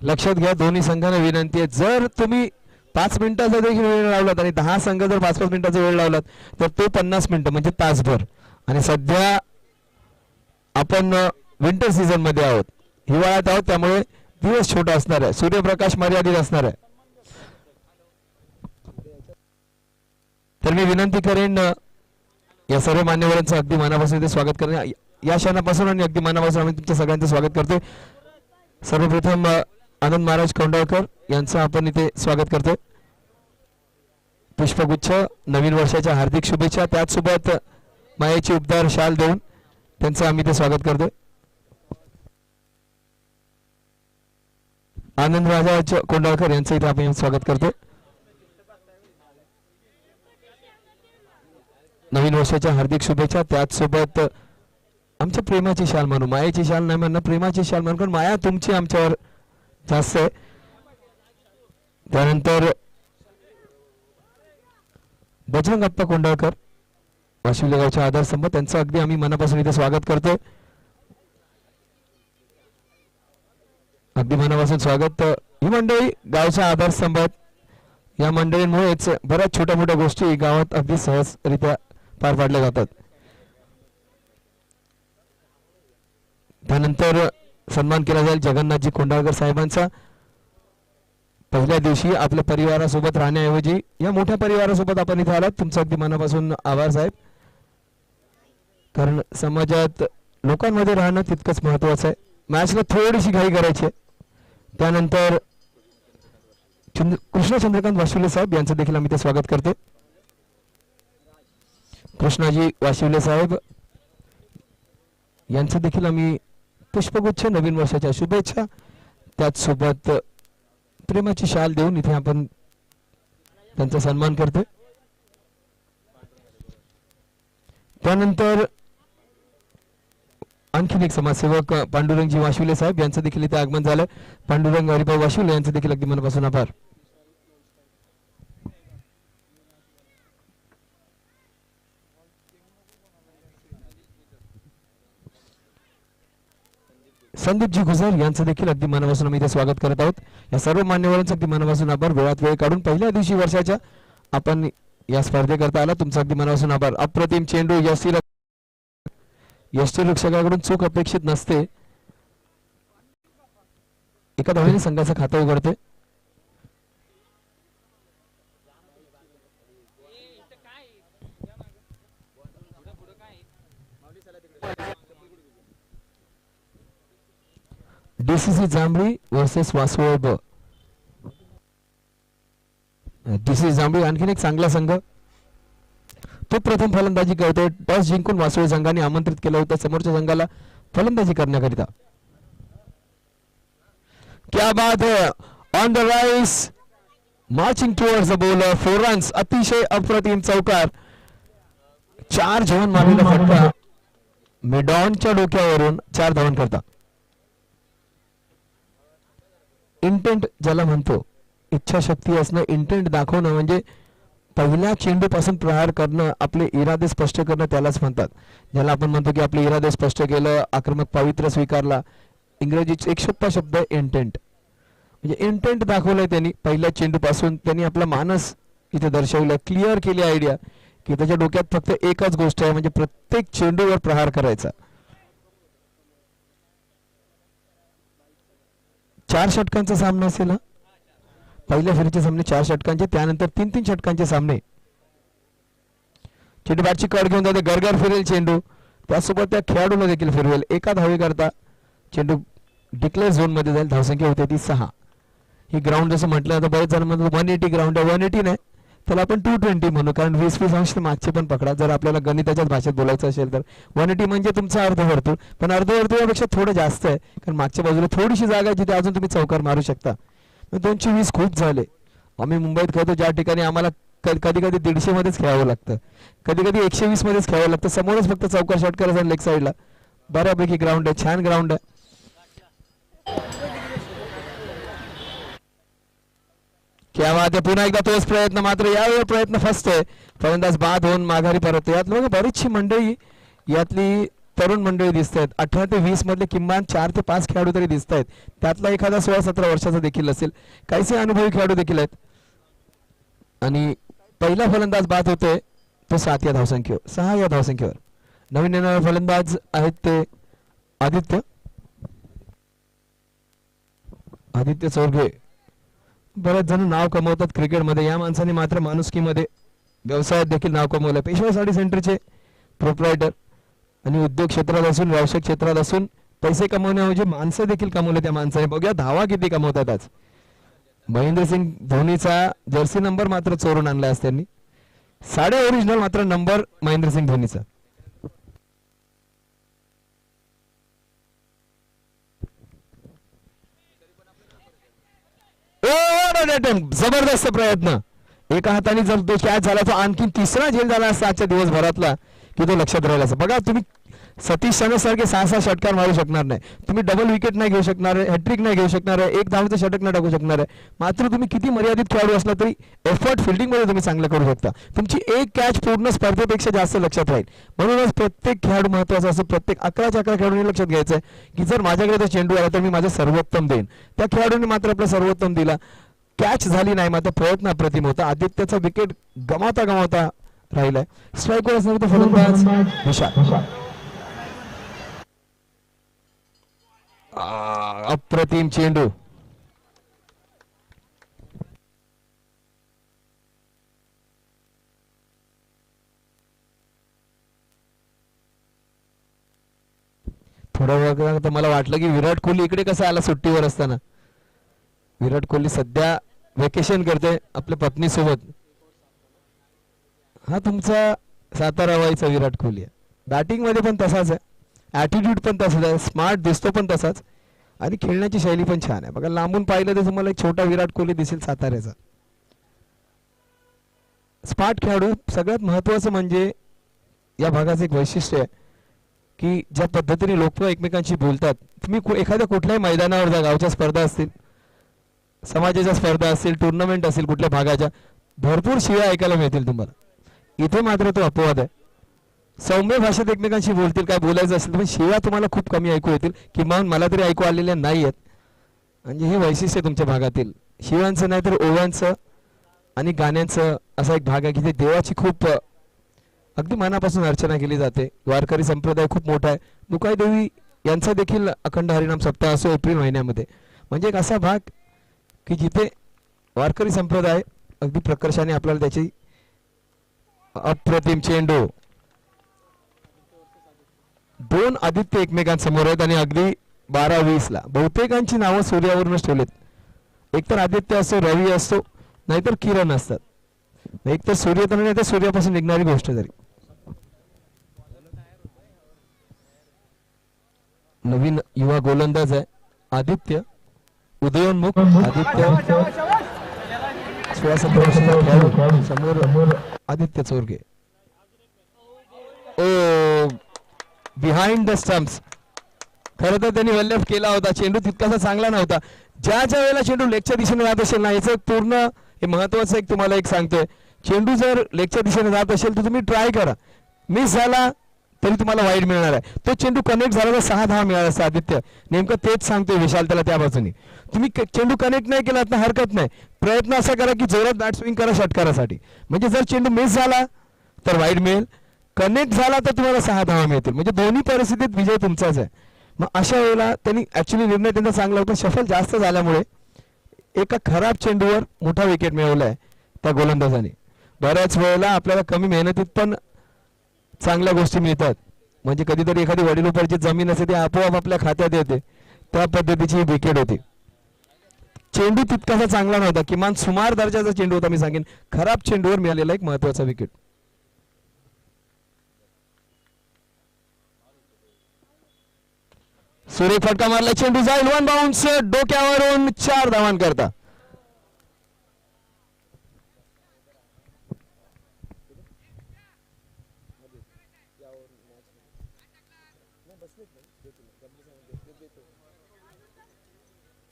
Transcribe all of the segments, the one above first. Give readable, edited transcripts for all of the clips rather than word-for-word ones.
लक्षात घ्या, दोन्ही संघांना विनंती आहे, जर तुम्ही 5 मिनिटाचा देखील वेळ लावलात आणि 10 संघ जर 5-5 मिनिटाचा वेळ लावलात तर ते 50 मिनिटं म्हणजे तासभर. आणि सध्या आपण विंटर सीझन मध्ये आहोत, हिवाळ्यात आहोत, त्यामुळे दिवस छोटा असणार आहे, सूर्यप्रकाश मर्यादित असणार आहे. तर मी विनंती करेन या सर्व मान्यवरांचं अगदी मनापासून इथे स्वागत करेन. या क्षणापासून आणि अगदी मनापासून आम्ही तुमच्या सगळ्यांचं स्वागत करतोय. सर्वप्रथम आनंद महाराज कोंडाळकर यांचं आपण इथे स्वागत करतोय. पुष्पगुच्छ, नवीन वर्षाच्या हार्दिक शुभेच्छा, त्याचसोबत मायेची उपदार शाल देऊन त्यांचं आम्ही इथे स्वागत करतोय. आनंद महाराज कोंडाळकर यांचं इथे आपण स्वागत करतोय. नवीन वर्षाच्या हार्दिक शुभेच्छा, त्याचसोबत आमच्या प्रेमाची शाल म्हणू, मायेची शाल नाही म्हणणं, प्रेमाची शाल म्हणून, कारण माया तुमची आमच्यावर जास्त आहे. त्यानंतर बजरंग अप्पा कोंडाळकर, वाशिवले गावच्या आधारस्तंभ, त्यांचं अगदी आम्ही मनापासून इथे स्वागत करतोय. अगदी मनापासून स्वागत. ही मंडळी गावच्या आधारस्तंभ, या मंडळींमुळेच बऱ्याच छोट्या मोठ्या गोष्टी गावात अगदी सहजरित्या पार पाडल्या जातात. त्यानंतर सन्मान केला जाईल जगन्नाथजी कोंडाळकर साहेबांचा. पहिल्या दिवशी आपल्या परिवारासोबत राहण्याऐवजी या मोठ्या परिवारासोबत आपण इथे आलात, तुमचं अगदी मनापासून आभार साहेब, कारण समाजात लोकांमध्ये राहणं तितकंच महत्वाचं आहे. मॅचला थोडीशी घाई करायची आहे. त्यानंतर कृष्ण चंद्रकांत वाशिवले साहेब यांचं देखील आम्ही ते स्वागत करतो. कृष्णाजी वाशिवले साहेब यांचं देखील आम्ही पुष्पगुच्छ, नवीन वर्षाच्या शुभेच्छा, त्याचसोबत प्रेमाची शाल देऊन इथे आपण त्यांचा सन्मान करतोय. त्यानंतर आणखीन एक समाजसेवक पांडुरंगजी वाशिवले साहेब यांचं देखील इथे आगमन झालं. पांडुरंग हरिभाऊ वाशिवले यांचं देखील अगदी मनापासून आभार. संदीपजी गुजर यांचं देखील अगदी मनापासून आम्ही इथे स्वागत करत आहोत. या सर्व मान्यवरांचं अगदी मनापासून आभार. वेळात वेळ काढून पहिल्या दिवशी वर्षाच्या आपण या स्पर्धेकरता आला, तुमचं अगदी मनापासून आभार. अप्रतिम चेंडू, यष्टीरक्षकाकडून चूक अपेक्षित नसते, एका धावेने संघाचं खातं उघडते. डीसीसी जांभळी वर्सेस वासुळब. डीसीसी जांभळी आणखीन एक चांगला संघ, तो प्रथम फलंदाजी करतोय. टॉस जिंकून वासुळे संघाने आमंत्रित केलं होतं समोरच्या संघाला फलंदाजी करण्याकरिता. क्या बात है, on the rice, marching towards the bowler, 4 runs, अतिशय अप्रतिम चौकार. 4 झोन मारलेला फटका मेडॉनच्या डोक्यावरून 4 धावन करता. इंटेंट ज्याला म्हणतो, इच्छाशक्ती असणं, इंटेंट दाखवणं, म्हणजे पहिल्या चेंडूपासून प्रहार करणं, आपले इरादे स्पष्ट करणं, त्यालाच म्हणतात. ज्याला आपण म्हणतो की आपले इरादे स्पष्ट केलं, आक्रमक पवित्र स्वीकारला. इंग्रजीत एक सोपा शब्द आहे इंटेंट, म्हणजे इंटेंट दाखवलंय त्यांनी. पहिल्या चेंडूपासून त्यांनी आपला मानस इथे दर्शवलं, क्लिअर केली आयडिया की त्याच्या डोक्यात फक्त एकच गोष्ट आहे, म्हणजे प्रत्येक चेंडूवर प्रहार करायचा. 4 षटकांचा सामना असेल हा. पहिल्या फेरीचे सामने 4 षटकांचे, त्यानंतर 3-3 षटकांचे सामने. चेंडू बॅटची कड घेऊन जाते, गरगर फिरेल चेंडू, त्यासोबत त्या खेळाडूला देखील फिरवेल. एका धावे करता चेंडू डिक्लेअर झोन मध्ये जाईल. धावसंख्या होते ती 6. ही ग्राउंड जसं म्हटलं आता बरेच जण म्हणतात 180 ग्राउंड आहे. 180 नाही, त्याला आपण 220 म्हणू, कारण 20-20 अंश मागचे पण पकडा. जर आपल्याला गणिताच्याच भाषेत बोलायचं असेल तर 180 म्हणजे तुमचं अर्धवर्तुळ, पण अर्धवर्तुळापेक्षा थोडं जास्त आहे, कारण मागच्या बाजूला थोडीशी जागा आहे जिथे अजून तुम्ही चौकार मारू शकता. 220 खूप झाले. आम्ही मुंबईत खेळतो ज्या ठिकाणी आम्हाला कधी कधी 150 मध्येच खेळावं लागतं, कधी कधी 120 मध्येच खेळावं लागतं. समोरच फक्त चौकार शॉट करायचा लेग साईडला. बऱ्यापैकी ग्राउंड आहे, छान ग्राउंड आहे. क्या बात आहे, पुन्हा एकदा तोच प्रयत्न, मात्र यावेळी प्रयत्न फसतोय. फलंदाज बाद होऊन माघारी परत. यात बघा बरीचशी मंडळी, यातली तरुण मंडळी दिसत आहेत. 18 ते 20 मधले किमान 4 ते 5 खेळाडू तरी दिसत आहेत. त्यातला एखादा 16-17 वर्षाचा देखील असेल. काहीसे अनुभवी खेळाडू देखील आहेत. आणि पहिला फलंदाज बाद होतोय तो 7 या धावसंख्येवर, 6 या धावसंख्येवर. नवीन येणारे फलंदाज आहेत ते आदित्य चौरगे. बरेच जण नाव कमवतात क्रिकेटमध्ये. या माणसाने मात्र माणुसकीमध्ये, व्यवसायात देखील नाव कमवलं. पेशवा साडी सेंटरचे प्रोप्रायटर आणि उद्योग क्षेत्रात असून, व्यावसायिक क्षेत्रात असून पैसे कमवण्याऐवजी माणसं देखील कमवले त्या माणसाने. बघूया धावा किती कमवतात आज. महेंद्रसिंग धोनीचा जर्सी नंबर मात्र चोरून आणला आज त्यांनी. साडे ओरिजिनल मात्र नंबर महेंद्रसिंग धोनीचा. जबरदस्त प्रयत्न. एका हाताने जर तो कॅच झाला, तो आणखी तिसरा झेल झाला असता आजच्या दिवसभरातला, की तो लक्षात राहिला असता. बघा तुम्ही सतीश शर्मा सारखे 6-6 षटकार मारू शकणार नाही, तुम्ही डबल विकेट नाही घेऊ शकणार आहे, हॅट्रिक नाही घेऊ शकणार आहे, एक धावचं षटक नाही टाकू शकणार आहे. मात्र तुम्ही किती मर्यादित खेळाडू असला तरी एफर्ट फिल्डिंग मध्ये तुम्ही चांगलं करू शकता. तुमची एक कॅच पूर्ण स्पर्धेपेक्षा जास्त लक्षात राहील. म्हणूनच प्रत्येक खेळाडू महत्वाचा असतो. प्रत्येक 11 खेळाडूंनी लक्षात घ्यायचं आहे की जर माझ्याकडे तो चेंडू आला तर मी माझं सर्वोत्तम देईन. त्या खेळाडूंनी मात्र आपलं सर्वोत्तम दिला. कॅच झाली नाही, मात्र प्रयत्न अप्रतिम होता. आदित्यचा विकेट गमावता राहिलाय. स्ट्राईकवर असणार तो फलंदाज विशाल. अप्रतिम चेंडू. थोडा वेळ तर मला वाटलं की विराट कोहली इकडे कसा आला सुट्टीवर असताना. विराट कोहली सध्या वेकेशन करते आपल्या पत्नी सोबत. हा तुमचा सातारा वाईचा विराट कोहली आहे. बॅटिंग मध्ये पण तसाच आहे, ॲटिट्यूड पण तसाच आहे, स्मार्ट दिसतो पण तसाच, आणि खेळण्याची शैली पण छान आहे. बघा लांबून पाहिलं तर तुम्हाला एक छोटा विराट कोहली दिसेल साताऱ्याचा. स्मार्ट खेळाडू. सगळ्यात महत्वाचं म्हणजे या भागाचं एक वैशिष्ट्य आहे की ज्या पद्धतीने लोक एकमेकांशी बोलतात. तुम्ही एखाद्या कुठल्याही मैदानावर जा, गावच्या स्पर्धा असतील, समाजाच्या स्पर्धा असतील, टुर्नामेंट असेल कुठल्या भागाच्या, भरपूर शिव्या ऐकायला मिळतील तुम्हाला. इथे मात्र तो अपवाद आहे. सौम्य भाषेत एकमेकांशी बोलतील, काय बोलायचं असेल तर शिव्या तुम्हाला खूप कमी ऐकू येतील, किमान मला तरी ऐकू आलेल्या नाही आहेत. म्हणजे ही वैशिष्ट्य तुमच्या भागातील. शिव्यांचं नाही तर ओव्यांचं आणि गाण्यांचं असा एक भाग आहे की ते देवाची खूप अगदी मनापासून अर्चना केली जाते. वारकरी संप्रदाय खूप मोठा आहे. मुकाई देवी यांचा देखील अखंड हरिनाम सप्ताह असतो एप्रिल महिन्यामध्ये. म्हणजे एक असा भाग की जिथे वारकरी संप्रदाय अगदी प्रकर्षाने आपल्याला त्याची. अप्रतिम चेंडू. दोन आदित्य एकमेकांसमोर आहेत आणि अगदी 12-20 ला बहुतेकांची नावं सूर्यावरूनच ठेवलेत. एकतर आदित्य असतो, रवी असतो, नाहीतर किरण असतात. एक तर सूर्य तर नाही तर सूर्यापासून निघणारी गोष्ट तरी. नवीन युवा गोलंदाज आहे आदित्य, उदयोन्मुख आदित्य. 16-17 वर्षाचा खेळाडू समोर आदित्य चोरगे. ओ बिहाइंड द स्टंप्स. खरं तर त्यांनी वल्लभ केला होता. चेंडू तितकासा चांगला नव्हता. ज्या वेळेला चेंडू लेगच्या दिशेने जात असेल ना, याचं पूर्ण हे महत्वाचं एक तुम्हाला एक सांगतोय, चेंडू जर लेगच्या दिशेने जात असेल तर तुम्ही ट्राय करा. मिस झाला तरी तुम्हाला वाईड मिळणार आहे. तो चेंडू कनेक्ट झाला तर 6 धावा मिळाला असता. आदित्य नेमकं तेच सांगतोय विशाल त्याला त्या बाजूने. तुम्ही चेंडू कनेक्ट नाही केला तर हरकत नाही, प्रयत्न असा करा की जोरात बॅट स्विंग करा षटकारासाठी. म्हणजे जर चेंडू मिस झाला तर वाईड मिळेल, कनेक्ट झाला तर तुम्हाला 6 धावा मिळतील. म्हणजे दोन्ही परिस्थितीत विजय तुमचाच आहे. मग अशा वेळेला त्यांनी ऍक्च्युली निर्णय त्यांचा चांगला होता. शफल जास्त झाल्यामुळे एका खराब चेंडूवर मोठा विकेट मिळवलाय त्या गोलंदाजाने. बऱ्याच वेळेला आपल्याला कमी मेहनतीत पण चांगल्या गोष्टी मिळतात. म्हणजे कधीतरी एखादी वडिलोपार्जित जमीन असते ती आपोआप आपल्या खात्यात येते, त्या पद्धतीची विकेट होती. चेंडू तितकासा चांगला नव्हता, किमान सुमार दर्जाचा चेंडू होता. मी सांगेन खराब चेंडूवर मिळालेला एक महत्वाचा विकेट. सुरेख फटका मारला, चेंडू जाईल वन बाउन्स, डोक्यावरून 4 धावांकरता.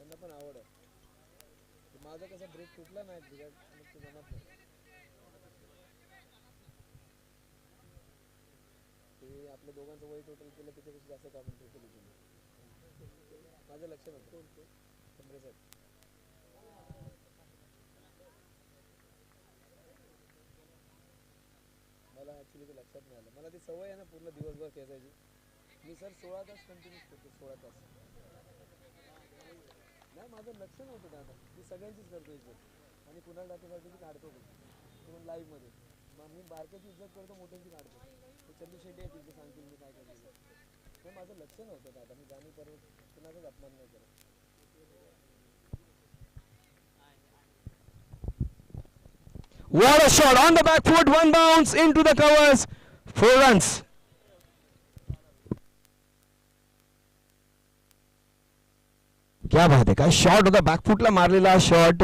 त्यांना पण आवड आहे. माझा कसा ब्रेक तुटला नाही बिघड मग ते जमत नाही. ते आपल्या दोघांचं वय टोटल केलं त्याच्यापेक्षा जास्त काम टोटल केलं. माझं लक्ष नव्हतं कमरे साहेब. मला ॲक्च्युली ते लक्षात नाही आलं. मला ती सवय आहे ना पूर्ण दिवसभर खेचायची. मी सर 16 तास कंटिन्यूस करतो. 16 तास नाही माझं लक्ष नव्हतं दादा. मी सगळ्यांचीच करतो इज्जत आणि कुणाला दाखवण्याची काढतो पण लाईव्हमध्ये. मग मी बारक्याची इज्जत करतो, मोठ्यांची काढतो. ते चंदू शेट्टी आहे तिथे सांगतील मी काय करतो. नाही माझं लक्ष नव्हतं दादा. मी जाणीव परत कुणाचाच अपमान नाही करत. What a shot on the back foot, one bounce into the covers, 4 runs. क्या बात आहे, काय शॉट होता. बॅकफुटला मारलेला शॉट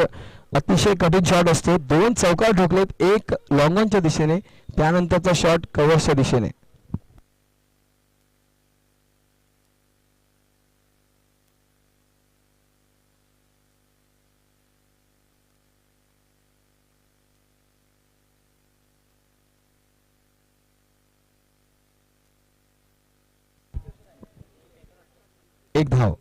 अतिशय कठीण शॉट असतो. 2 चौकार ठोकलेत, एक लॉंग ऑनच्या दिशेने, त्यानंतरचा शॉट कव्हर्सच्या दिशेने. एक धाव.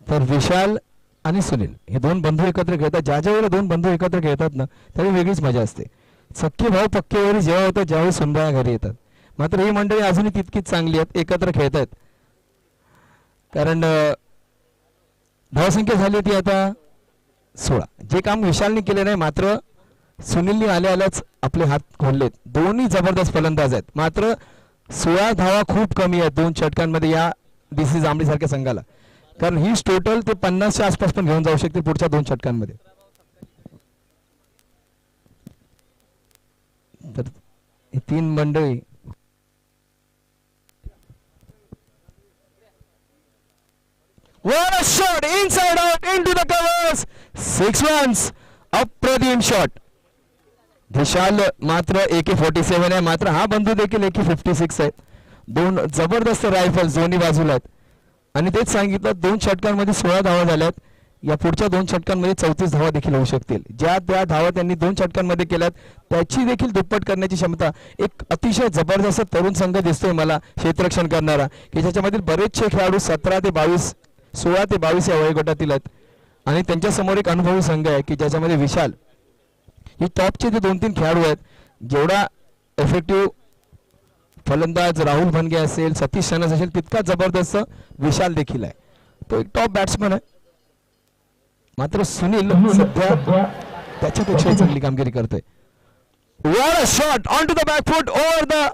तर विशाल आणि सुनील हे 2 बंधू एकत्र खेळतात. ज्या वेळेला 2 बंधू एकत्र खेळतात ना त्यावेळी वेगळीच मजा असते. सख्खे भाऊ पक्केवारी जेव्हा होतात ज्यावेळी सुनबाया घरी येतात. मात्र ही मंडळी अजूनही तितकीच चांगली आहेत, एकत्र खेळतात. कारण धावसंख्या झाली ती आता 16. जे काम विशालने केले नाही मात्र सुनीलने आल्याच आपले हात खोललेत. दोन्ही जबरदस्त फलंदाज आहेत. मात्र 16 धावा खूप कमी आहेत 2 षटकांमध्ये या DC जांभळी सारख्या संघाला. कारण हीच टोटल ते 50च्या आसपास पण घेऊन जाऊ शकते पुढच्या 2 षटकांमध्ये. तर ही 3 मंडळी What a shot inside out into the covers, 6 runs. अप्रतिम शॉट. विशाल मात्र AK-47 आहे, मात्र हा बंधू देखील AK-56 आहे. 2 जबरदस्त रायफल्स दोन्ही बाजूला आहेत. आणि तेच सांगितलं 2 षटकांमध्ये 16 धावा झाल्यात. या पुढच्या 2 षटकांमध्ये 34 धावा देखील होऊ शकतील. ज्या त्या धावा त्यांनी 2 षटकांमध्ये केल्यात त्याची देखील दुप्पट करण्याची क्षमता एक अतिशय जबरदस्त तरुण संघ दिसतोय मला क्षेत्ररक्षण करणारा, की ज्याच्यामधील बरेचसे खेळाडू 17 ते 22 16 ते 22 या वयोगटातील आहेत. आणि त्यांच्या समोर एक अनुभवी संघ आहे की ज्याच्यामध्ये विशाल ही टॉपचे ते 2-3 खेळाडू आहेत. जेवढा इफेक्टिव्ह फलंदाज राहुल भनगे असेल, सतीश सनस असेल, तितका जबरदस्त विशाल देखील आहे. तो एक टॉप बॅट्समन आहे. मात्र सुनील सध्या त्याच्यापेक्षा चांगली कामगिरी करतोय. What a shot onto the back foot over the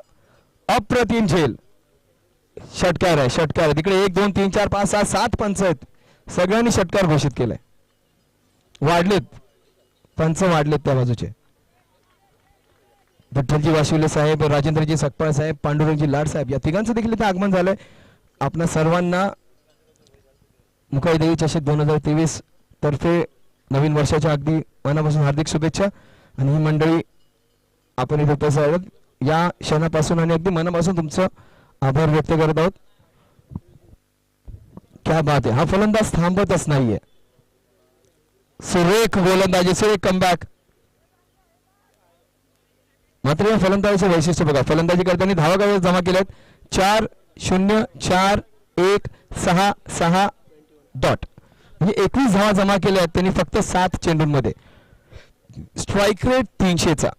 अप्रतिम झेल. षटकार आहे, षटकार. तिकडे 1 2 3 4 5 6 7 पंच आहेत. सगळ्यांनी षटकार घोषित केलाय. वाढलेत पंच, वाढलेत त्या बाजूचे. विठ्ठलजी वाशिवले साहेब, राजेंद्रजी सकपाळ साहेब, पांडुरंगजी लाड साहेब या तिघांचं देखील इथे आगमन झालंय. आपणा सर्वांना मुकाई देवी चषक 2023 तर्फे नवीन वर्षाच्या अगदी मनापासून हार्दिक शुभेच्छा. आणि ही मंडळी आपण इथे उपस्थित आहोत या क्षणापासून आणि अगदी मनापासून तुमचं आभार व्यक्त करत आहोत. क्या बात आहे. हा फलंदाज थांबतच नाहीये. सुरेख गोलंदाजी, सुरेख कमबॅक. मात्र या फलंदाजीचे वैशिष्ट्य बघा. फलंदाजी करताना धावा काय जमा केल्यात 4 0 4 1 6 6 डॉट, म्हणजे 21 धावा जमा केल्या आहेत त्यांनी फक्त 7 चेंडूंमध्ये. Strike rate 300चा.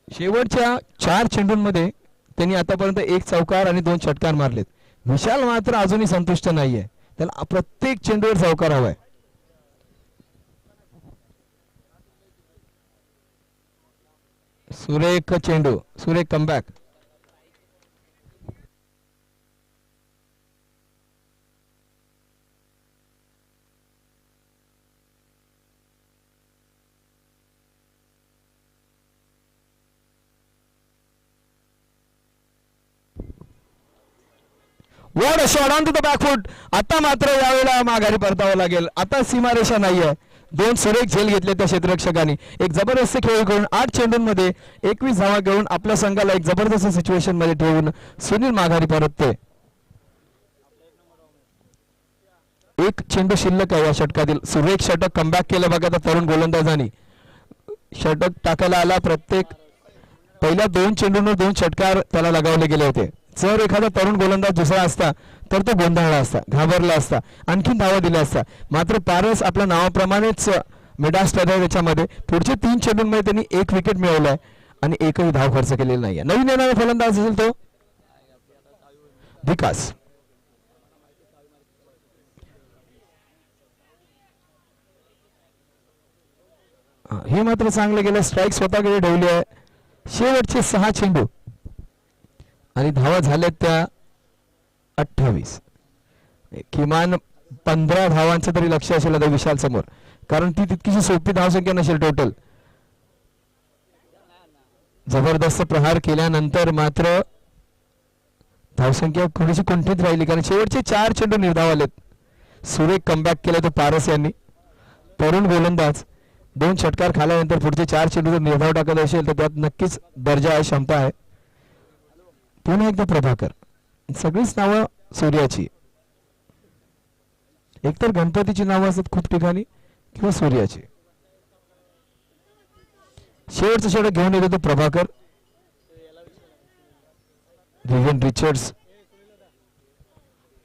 शेवटच्या 4 चेंडूंमध्ये त्यांनी आतापर्यंत 1 चौकार आणि 2 षटकार मारलेत. विशाल मात्र अजूनही संतुष्ट नाहीये. त्याला प्रत्येक चेंडूवर चौकार हवाय. सुरेख चेंडू, सुरेख comeback. What a shot on to the back foot. आता मात्र यावेळेला माघारी परतावं लागेल. आता सीमारेषा नाहीये. दोन सुरेख झेल घेतले त्या क्षेत्ररक्षकांनी. एक जबरदस्त खेळ करून 8 चेंडूंमध्ये 21 धावा घेऊन आपल्या संघाला एक जबरदस्त सिच्युएशन मध्ये ठेवून सुनील माघारी परतते. एक चेंडू शिल्लक आहे या षटकातील. सुरेख षटक कमबॅक केलं बघा त्या तरुण गोलंदाजांनी. षटक टाकायला आला. प्रत्येक पहिल्या 2 चेंडूंवर 2 षटकार त्याला लगावले गेले होते. जर एखादा तरुण गोलंदाज दुसरा असता तर तो गोंधळला असता, घाबरला असता, आणखीन धावा दिल्या असता. मात्र पारस आपल्या नावाप्रमाणेच मिडास ठरला. त्याच्यामध्ये पुढचे 3 चेंडूंमध्ये त्यांनी 1 विकेट मिळवलाय आणि एकही धाव खर्च केलेला नाहीये. नवीन येणारा फलंदाज असेल तो विकास. हे मात्र चांगलं गेलं. स्ट्राईक स्वतःकडे ठेवली आहे. शेवटचे 6 चेंडू आणि धावा झाल्यात त्या 28. किमान 15 धावांचं तरी लक्ष असेल आता विशाल समोर, कारण ती तितकीशी सोपी धावसंख्या नसेल टोटल. जबरदस्त प्रहार केल्यानंतर मात्र धावसंख्या थोडीशी कुंठित राहिली, कारण शेवटचे 4 चेंडू निर्धाव आलेत. सुरेख कमबॅक केला तो पारस यांनी. तरुण गोलंदाज 2 षटकार खाल्यानंतर पुढचे 4 चेंडू जर निर्धाव टाकत असेल तर त्यात नक्कीच दर्जा आहे, क्षमता आहे. पुन्हा एकदा प्रभाकर. सगळीच नावं सूर्याची. एकतर गणपतीची नावं असतात खूप ठिकाणी किंवा सूर्याची. शेवटचा षटक घेऊन येतो तो प्रभाकर. व्हिव्हियन रिचर्ड्स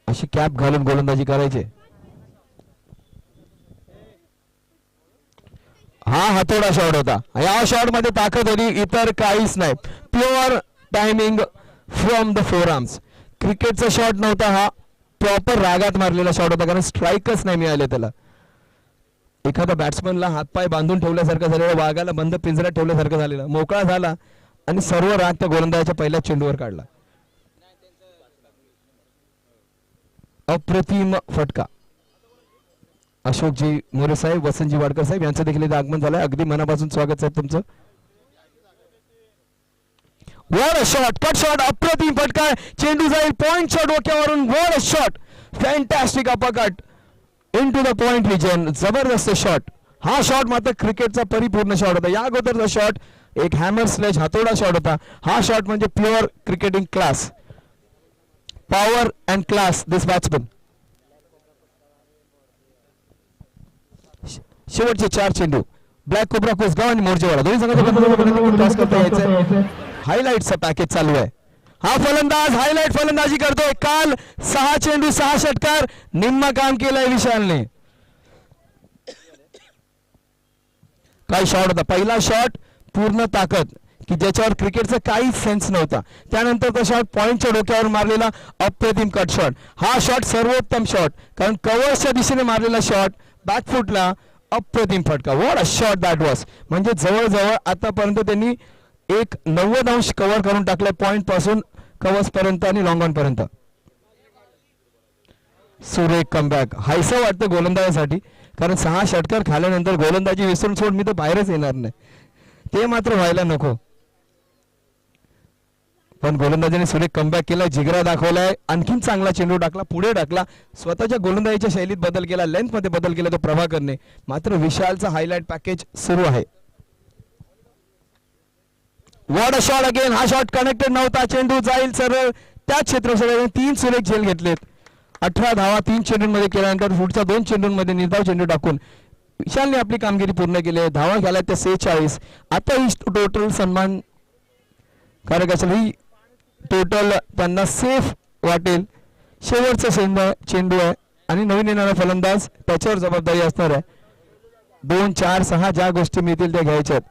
अशी कॅप घालून गोलंदाजी करायचे. हा हातोडा शॉट होता. या शॉट मध्ये ताकद होती, इतर काहीच नाही. Pure timing from the four arms. क्रिकेटचा शॉट नव्हता हा, प्रॉपर रागात मारलेला शॉट होता, कारण स्ट्राईकच नाही मिळाले त्याला. एखादा बॅट्समनला हातपाय बांधून ठेवल्यासारखं झालेलं, वाघाला बंद पिंजऱ्यात ठेवल्यासारखं झालेलं. मोकळा झाला आणि सर्व राग त्या गोलंदाजाच्या पहिल्या चेंडूवर काढला. अप्रतिम फटका. अशोकजी मोरे साहेब, वसंतजी वाडकर साहेब यांचं देखील इथे आगमन झालंय. अगदी मनापासून स्वागत साहेब तुमचं. What a shot, cut shot, अप्रतिम फटका. चेंडू जाईल पॉइंट शॉट डोक्यावरून. What a shot, fantastic upcut into the point region. जबरदस्त शॉट. हा शॉट मात्र क्रिकेटचा परिपूर्ण शॉट होता. या अगोदरचा शॉट एक हॅमर स्लेज हातोडा शॉट होता. हा शॉट म्हणजे pure cricketing class, power and class this batsman. शेवटचे 4 चेंडू. ब्लॅक कोब्रा कोसगाव आणि मोर्जेवाडा दोन्ही संघांच्या क्रॉस करता यायचं. हायलाइटचं पॅकेज चालू आहे. हा फलंदाज हायलाइट फलंदाजी करतोय. काल 6 चेंडू 6 षटकार, निम्म काम केलंय विशालने. काय शॉट होता. पहिला शॉट पूर्ण ताकद की ज्याच्यावर क्रिकेटचा काहीच सेन्स नव्हता. त्यानंतर तो शॉट पॉइंटच्या डोक्यावर मारलेला अप्रतिम कट शॉट. हा शॉट सर्वोत्तम शॉट, कारण कव्हर्सच्या दिशेने मारलेला शॉट, बॅकफुटला अप्रतिम फटका. What a shot that was. म्हणजे जवळजवळ आतापर्यंत त्यांनी एक 90 अंश कव्हर करून टाकलाय, पॉइंट पासून कव्हर्स पर्यंत आणि लॉंग ऑन पर्यंत. सुरेख कमबॅक. हायसं वाटतं गोलंदाजासाठी, कारण 6 षटकार खाल्यानंतर गोलंदाजी विसरून सोड मी तर बाहेरच येणार नाही, ते मात्र व्हायला नको. पण गोलंदाजाने सुरेख कमबॅक केला, जिगरा दाखवलाय, आणखीन चांगला चेंडू टाकला, पुढे टाकला, स्वतःच्या गोलंदाजीच्या शैलीत बदल केला, लेंथ मध्ये बदल केला तो प्रभाकरने. मात्र विशालचा हायलाइट पॅकेज सुरू आहे. What a shot again. हा शॉट कनेक्टेड नव्हता. चेंडू जाईल सरळ त्याच क्षेत्रक्षकाने 3 सुरेख झेल घेतलेत. 18 धावा 3 चेंडूंमध्ये केल्यानंतर पुढच्या 2 चेंडूंमध्ये निर्धाव चेंडू टाकून विशालने आपली कामगिरी पूर्ण केली आहे. धावा घ्यायला त्या 46. आता ही टोटल सन्मान कारक असेल, ही टोटल त्यांना सेफ वाटेल. शेवटचा चेंडू आहे आणि नवीन येणारा फलंदाज त्याच्यावर जबाबदारी असणार आहे. 2, 4, 6 ज्या गोष्टी मिळतील त्या घ्यायच्यात.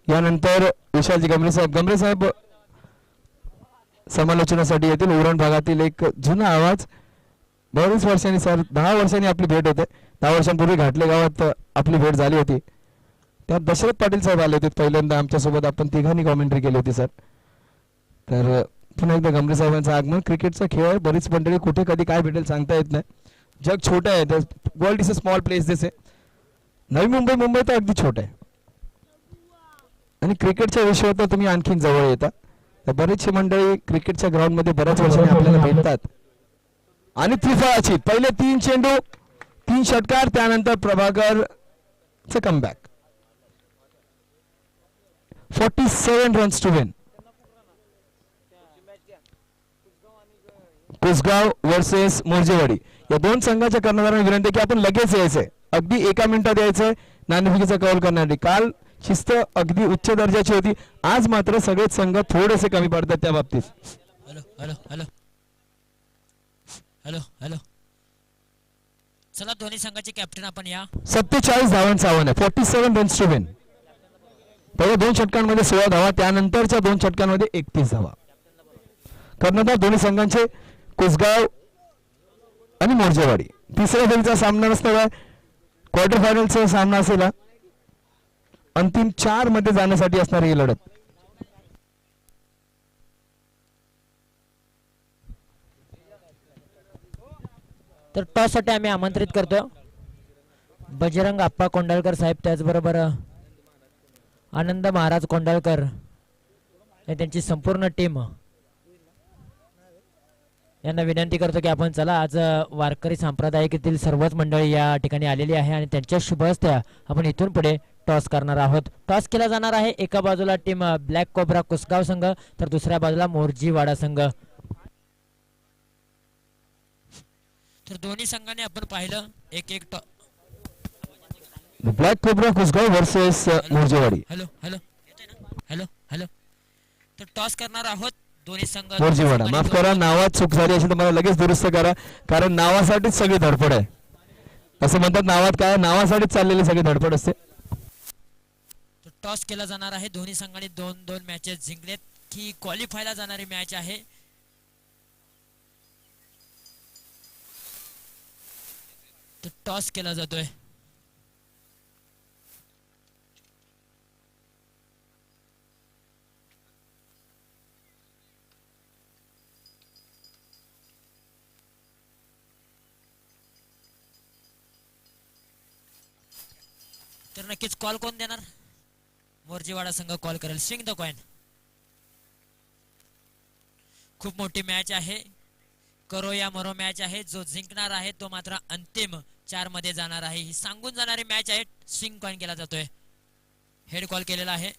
यानंतर विशालजी गमरे साहेब समालोचनासाठी येतील. उरण भागातील एक जुना आवाज. बरेच वर्षांनी सर 10 वर्षांनी आपली भेट होते. 10 वर्षांपूर्वी घाटले गावात आपली भेट झाली होती. त्यात दशरथ पाटील साहेब आले होते पहिल्यांदा आमच्यासोबत. आपण तिघांनी कॉमेंट्री केली होती सर. तर पुन्हा एकदा गमरे साहेबांचं आगमन. क्रिकेटचा खेळ आहे, बरीच मंडळी कुठे कधी काय भेटेल सांगता येत नाही. जग छोटं आहे, world is a small place this आहे. नवी मुंबई तर अगदी छोटं आहे आणि क्रिकेटच्या विषयावर तर तुम्ही आणखीन जवळ येता. बरेचसे मंडळी क्रिकेटच्या ग्राउंड मध्ये बऱ्याच वर्षांनी आपल्याला भेटतात. आणि त्रिफळाची पहिले 3 चेंडू 3 षटकार त्यानंतर प्रभाकर चे comeback 47 runs to win. Kusgaon versus Morjewadi या दोन संघाच्या कर्णधारांना विनंती की आपण लगेच यायचंय, अगदी 1 मिनिटात यायचंय नाणेफेकीचा कौल करण्यासाठी. काल शिस्त अगदी उच्च दर्जाची होती, आज मात्र सगळेच संघ थोडेसे कमी पडतात त्या बाबतीत. Hello hello hello hello hello चला दोन्ही संघाचे कॅप्टन आपण या. 47 धावांचं आव्हान आहे. 47 रन्स टू विन. पहिल्या 2 षटकांमध्ये 16 धावा, त्यानंतरच्या 2 षटकांमध्ये 31 धावा. कर्णधार दोन्ही संघांचे कुसगाव आणि मोर्जेवाडी. तिसऱ्या फेरीचा सामना नसताना क्वार्टर फायनलचा सामना असेल. अंतिम 4 मध्ये जाण्यासाठी असणारी ही लढत. तर टॉस साठी आम्ही आमंत्रित करतो बजरंग आप्पा कोंडाळकर साहेब, त्याचबरोबर आनंद महाराज कोंडाळकर आणि त्यांची संपूर्ण टीम यांना विनंती करतो की आपण चला. आज वारकरी संप्रदायातील सर्वच मंडळी या ठिकाणी आलेली आहे आणि त्यांच्या शुभ हस्ते आपण इथून पुढे टॉस करणार आहोत. टॉस केला जाणार आहे. एका बाजूला टीम ब्लॅक कोब्रा कुसगाव संघ तर दुसऱ्या बाजूला मोर्जीवाडा संघ. तर दोन्ही संघाने आपण पाहिलं एक एक black cobra Kusgaon versus Morjewadi. Hello hello hello hello तर टॉस करणार आहोत दोन्ही संघ. मोर्जेवाडा, माफ करा नावात चूक झाली असेल तर मला लगेच दुरुस्त करा, कारण नावासाठीच सगळी धडपड आहे. असं म्हणतात नावात काय, नावासाठीच चाललेली सगळी धडपड असते. टॉस केला जाणार आहे. दोन्ही संघाने 2-2 मॅचेस जिंकलेत. की क्वालिफायला जाणारी मॅच आहे. तर टॉस केला जातोय. तर नक्कीच कॉल कोण देणार? मोर्जीवाडा संघ कॉल करेल. Swing the coin. खूप मोठी मॅच आहे. करो या मरो मॅच आहे. जो जिंकणार आहे तो मात्र अंतिम 4 मध्ये जाणार आहे. ही सांगून जाणारी मॅच आहे. स्विंग कॉइन केला जातोय. हेड कॉल केलेला आहे.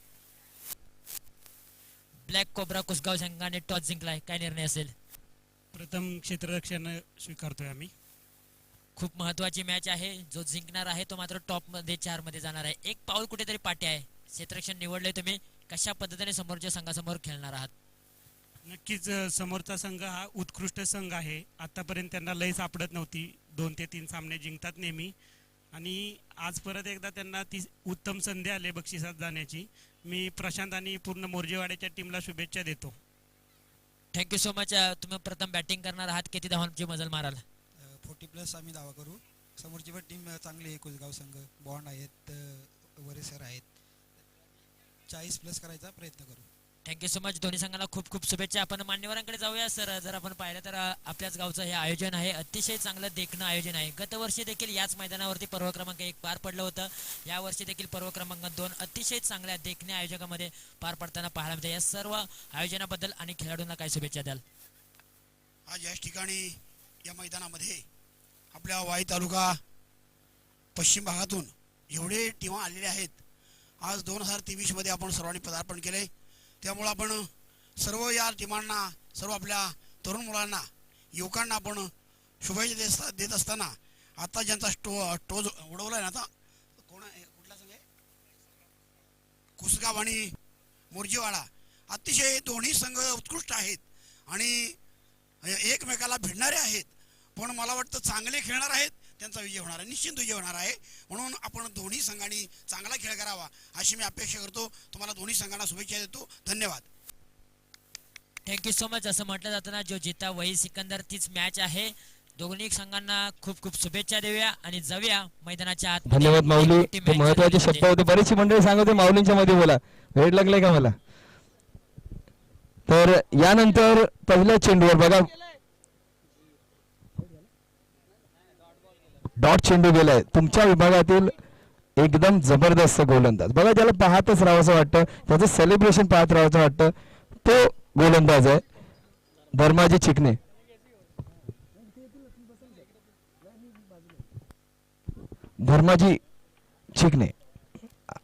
ब्लॅक कोब्रा कुसगाव संघाने टॉस जिंकलाय. काय निर्णय असेल? प्रथम क्षेत्ररक्षण स्वीकारतोय आम्ही. खूप महत्वाची मॅच आहे. जो जिंकणार आहे तो मात्र टॉप मध्ये 4 मध्ये जाणार आहे. एक पाऊल कुठेतरी पाठी आहे. क्षेत्ररक्षण निवडले तुम्ही. कशा पद्धतीने समोरच्या संघासमोर खेळणार आहात? नक्कीच समोरचा संघ हा उत्कृष्ट संघ आहे. आतापर्यंत त्यांना लय सापडत नव्हती. 2 ते 3 सामने जिंकतात नेहमी आणि आज परत एकदा त्यांना ती उत्तम संधी आली बक्षिसात जाण्याची. मी प्रशांत आणि पूर्ण मोर्जेवाड्याच्या टीमला शुभेच्छा देतो. Thank you so much. तुम्ही प्रथम बॅटिंग करणार आहात. किती धावांची मजल माराल? 40+ आम्ही दावा करू. समोरची पण टीम चांगली आहे. कुसगाव संघ बॉन्ड आहेत, वरेसर आहेत. 40+ करायचा प्रयत्न करू. Thank you so much. दोन्ही संघाला खूप खूप शुभेच्छा. आपण मान्यवरांकडे जाऊया सर. जर आपण पाहिलं तर आपल्याच गावचं हे आयोजन आहे. अतिशय चांगलं देखणं आयोजन आहे. गत वर्षी देखील याच मैदानावरती पर्व क्रमांक 1 पार पडलं होतं. या वर्षी देखील पर्व क्रमांक 2 अतिशय चांगल्या देखण्या आयोजकामध्ये पार पडताना पाहायला मिळते. या सर्व आयोजनाबद्दल आणि खेळाडूंना काय शुभेच्छा द्याल? आज याच ठिकाणी या मैदानामध्ये आपल्या वाई तालुका पश्चिम भागातून एवढे टीमा आलेले आहेत. आज 2023 मध्ये आपण सर्वांनी पदार्पण केले. त्यामुळे आपण सर्व या टीमांना, सर्व आपल्या तरुण मुलांना, युवकांना आपण शुभेच्छा देत असताना आता ज्यांचा टोज उडवला आहे ना, आता कुठला संघ आहे? कुसगाव आणि मोर्जीवाडा. अतिशय दोन्ही संघ उत्कृष्ट आहेत आणि एकमेकाला भिडणारे आहेत. पण मला वाटतं चांगले खेळणार आहेत. त्यांचा विजय होणार आहे, निश्चित विजय होणार आहे. म्हणून आपण दोन्ही संघांनी चांगला खेळ करावा अशी मी अपेक्षा करतो. तुम्हाला दोन्ही संघांना शुभेच्छा देतो. धन्यवाद. Thank you so much. असं म्हटलं जातं ना, जो जिता वही सिकंदर, तीच मॅच आहे. दोन्ही संघांना खूप खूप शुभेच्छा देऊया आणि जाऊया मैदानाच्या आत. धन्यवाद माऊली. ते महत्वाचे शब्द होते. बरीचशी मंडळी सांगते माऊलींच्या मध्ये बोला. वेळ लागलाय का मला? तर यानंतर पहिल्या चेंडूवर बघा डॉट चेंडू गेलाय. तुमच्या विभागातील एकदम जबरदस्त गोलंदाज बघा, ज्याला पाहतच राहावंसं वाटतं, त्याचं सेलिब्रेशन पाहत राहावंसं वाटतं, तो गोलंदाज आहे Dharmaji Chikane. Dharmaji Chikane.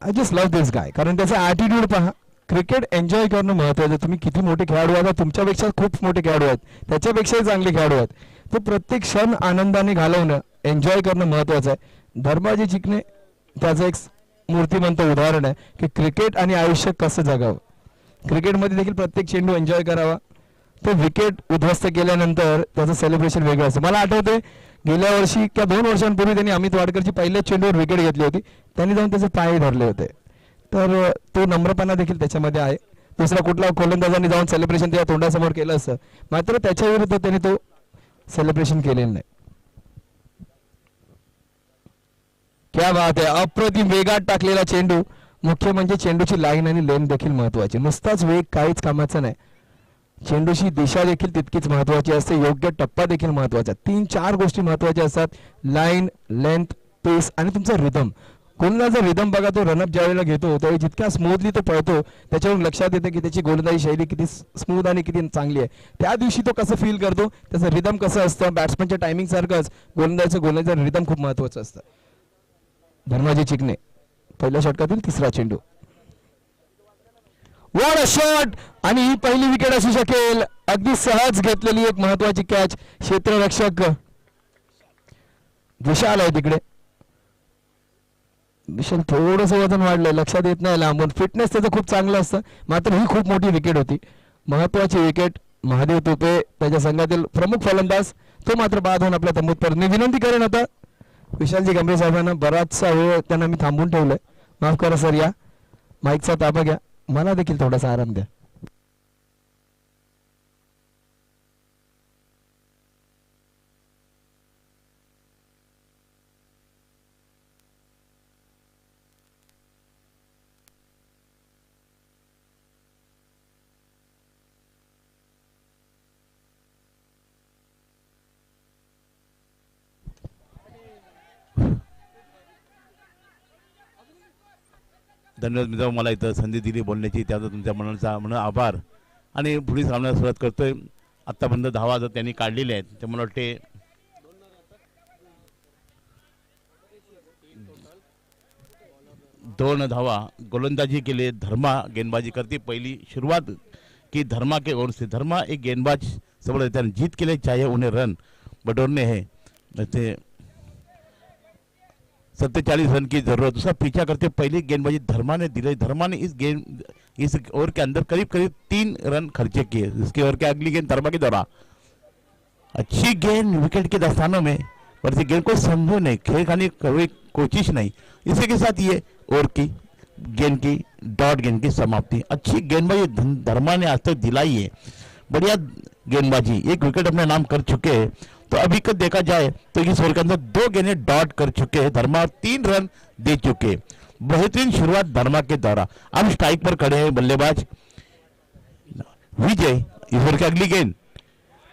I just love this guy, कारण त्याचा ॲटिट्यूड पहा. क्रिकेट एन्जॉय करणं महत्त्वाचं. तुम्ही किती मोठे खेळाडू आहात, तुमच्यापेक्षा खूप मोठे खेळाडू आहेत, त्याच्यापेक्षाही चांगले खेळाडू आहेत, तो प्रत्येक क्षण आनंदाने घालवणं, एन्जॉय करणं महत्त्वाचं आहे. धर्माजी चिकणे त्याचं एक मूर्तिमंत उदाहरण आहे की क्रिकेट आणि आयुष्य कसं जगावं. क्रिकेटमध्ये देखील प्रत्येक चेंडू एन्जॉय करावा. तो विकेट उद्ध्वस्त केल्यानंतर त्याचं सेलिब्रेशन वेगळं असतं. मला आठवते गेल्या वर्षी किंवा 2 वर्षांपूर्वी त्यांनी अमित वाडकरची पहिल्याच चेंडूवर विकेट घेतली होती. त्यांनी जाऊन त्याचे पाय धरले होते. तर तो नम्रपणा देखील त्याच्यामध्ये आहे. दुसरा कुठला गोलंदाजांनी जाऊन सेलिब्रेशन त्याच्या तोंडासमोर केलं असतं, मात्र त्याच्या विरुद्ध त्याने तो सेलिब्रेशन केलेलं नाही. क्या बात आहे. अप्रतिम वेगात टाकलेला चेंडू. मुख्य म्हणजे चेंडूची लाईन आणि लेन देखील महत्वाची. नुसताच वेग काहीच कामाचा नाही. चेंडूची दिशा देखील तितकीच महत्वाची असते. योग्य टप्पा देखील महत्वाचा. 3-4 गोष्टी महत्वाच्या असतात. लाईन, लेंथ, पेस आणि तुमचा रिदम. गोलंदाजा रिदम बघा, तो रनअप ज्यावेळेला घेतो त्यावेळी जितक्या स्मूथली तो पळतो त्याच्यावरून लक्षात येतं की त्याची गोलंदाजी शैली किती स्मूथ आणि किती चांगली आहे. त्या दिवशी तो कसं फील करतो, त्याचं रिदम कसं असतं. बॅट्समनच्या टायमिंग सारखंच गोलंदाजाचं रिदम खूप महत्वाचं असतं. धर्माजी चिकणे पहिल्या षटकातील 3रा चेंडू. What a shot. आणि ही पहिली विकेट असू शकेल. अगदी सहज घेतलेली एक महत्वाची कॅच. क्षेत्ररक्षक विशाल आहे तिकडे. विशाल थोडंसं वजन वाढलंय, लक्षात येत नाही लांबून. फिटनेस त्याचं खूप चांगलं असतं, मात्र ही खूप मोठी विकेट होती. महत्वाची विकेट. महादेव तुपे त्याच्या संघातील प्रमुख फलंदाज, तो मात्र बाद होऊन आपल्या तंबूत परत. मी विनंती करेन आता विशालजी गंभीर साहेबांना, बराचसा वेळ त्यांना मी थांबून ठेवलंय, माफ करा सर. या माईकचा ताबा घ्या, मला देखील थोडासा आराम द्या. धन्यवाद मित्र, मला इथं संधी दिली बोलण्याची, त्याचा तुमच्या मनाचा आभार. आणि पुढील सामन्याला सुरुवात करतोय. आतापर्यंत धावा जर त्यांनी काढलेल्या आहेत ते मला वाटते 2 धावा. गोलंदाजी के लिए धर्मा गेंदबाजी करती. पहली शुरुआत की धर्मा के ओर से. धर्मा एक गेंदबाज सबल रहता है, जीत के लिए चाहिए उन्हें रन बटोरने हैं. वैसे 47 रन की जरूरत. उसका पीछा करते पहली गेंदबाजी धर्मा ने दिलाई. धर्मा ने इस ओवर के अंदर करीब 3 रन खर्चे किए. इसके ओवर के अगली गेंद धर्मा के द्वारा अच्छी गेंद विकेट के दस्तानों में, पर इस गेंद को समझो नहीं, खेल खाने कोई कोशिश नहीं. इसी के साथ ये ओवर की गेंद की डॉट गेंद की समाप्ति. अच्छी गेंदबाजी धर्मा ने आज तक दिलाई है. बढ़िया गेंदबाजी. एक विकेट अपने नाम कर चुके हैं. तो अभी का देखा जाए तो इस ओवर के अंदर 2 गेंदें डॉट कर चुके हैं धर्मा, 3 रन दे चुके. बेहतरीन शुरुआत धर्मा के द्वारा. अब स्ट्राइक पर खड़े हैं बल्लेबाज विजय. इस ओवर की अगली गेंद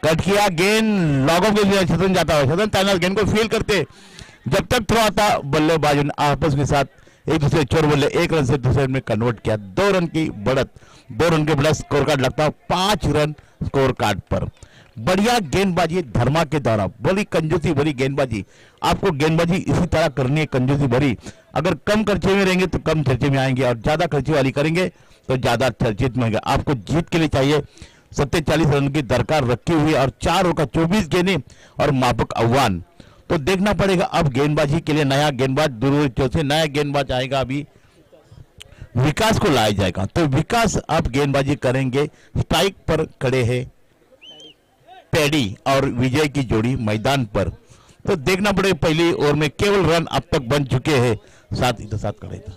कट किया, गेंद लॉग ऑफ के लिए शतरंज जाता है. शतरंज ताना गेंद को फील करते जब तक थ्रो आता बल्लेबाजों ने आपस के साथ एक दूसरे चोर बल्ले 1 रन से दूसरे में कन्वर्ट किया. 2 रन की बढ़त. 2 रन के बढ़त स्कोर कार्ड लगता 5 रन स्कोर कार्ड पर. बढ़िया गेंदबाजी धर्मा के द्वारा. बड़ी कंजूसी भरी गेंदबाजी. आपको गेंदबाजी इसी तरह करनी है, कंजूसी भरी. अगर कम खर्चे में रहेंगे तो कम चर्चे में आएंगे, और ज्यादा खर्चे वाली करेंगे तो ज्यादा चर्चित में आएंगे. आपको जीत के लिए चाहिए 47 रन की दरकार रखी हुई और 4 ओवर का 24 गेंदें और माफक आह्वान. तो देखना पड़ेगा अब गेंदबाजी के लिए नया गेंदबाज दूर से नया गेंदबाज आएगा. अभी विकास को लाया जाएगा. तो विकास अब गेंदबाजी करेंगे. स्ट्राइक पर खड़े हैं पैडी और विजय की जोड़ी मैदान पर. तो देखना पड़ेगा पहली ओवर में केवल रन अब तक बन चुके हैं 7. इधर 7 खड़े था,